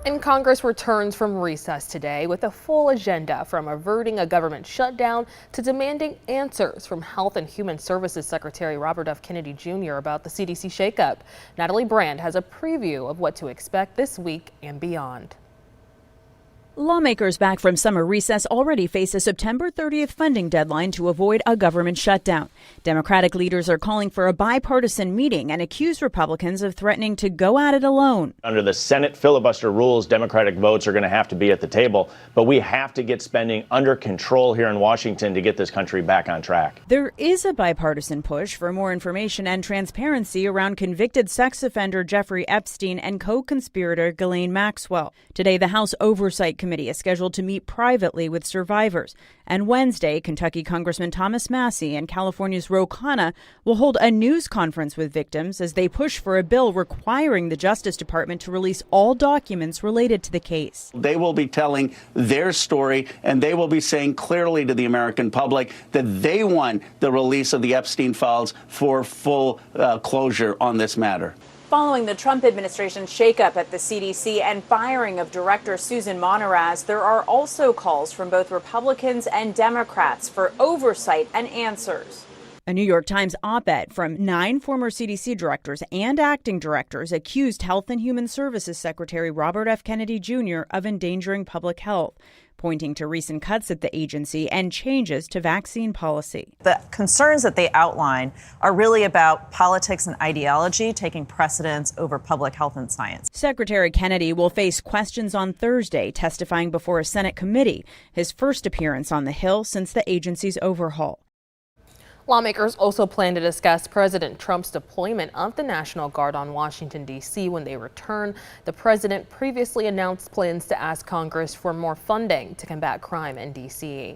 And Congress returns from recess today with a full agenda, from averting a government shutdown to demanding answers from Health and Human Services Secretary Robert F. Kennedy Jr. about the CDC shakeup. Natalie Brand has a preview of what to expect this week and beyond. Lawmakers back from summer recess already face a September 30th funding deadline to avoid a government shutdown. Democratic leaders are calling for a bipartisan meeting and accuse Republicans of threatening to go at it alone. Under the Senate filibuster rules, Democratic votes are going to have to be at the table, but we have to get spending under control here in Washington to get this country back on track. There is a bipartisan push for more information and transparency around convicted sex offender Jeffrey Epstein and co-conspirator Ghislaine Maxwell. Today, the House Oversight Committee is scheduled to meet privately with survivors. And Wednesday, Kentucky Congressman Thomas Massie and California's Ro Khanna will hold a news conference with victims as they push for a bill requiring the Justice Department to release all documents related to the case. They will be telling their story, and they will be saying clearly to the American public that they want the release of the Epstein files for full closure on this matter. Following the Trump administration's shakeup at the CDC and firing of Director Susan Monteraz, there are also calls from both Republicans and Democrats for oversight and answers. A New York Times op-ed from 9 former CDC directors and acting directors accused Health and Human Services Secretary Robert F. Kennedy Jr. of endangering public health, pointing to recent cuts at the agency and changes to vaccine policy. The concerns that they outline are really about politics and ideology taking precedence over public health and science. Secretary Kennedy will face questions on Thursday, testifying before a Senate committee, his first appearance on the Hill since the agency's overhaul. Lawmakers also plan to discuss President Trump's deployment of the National Guard on Washington, D.C. when they return. The president previously announced plans to ask Congress for more funding to combat crime in D.C.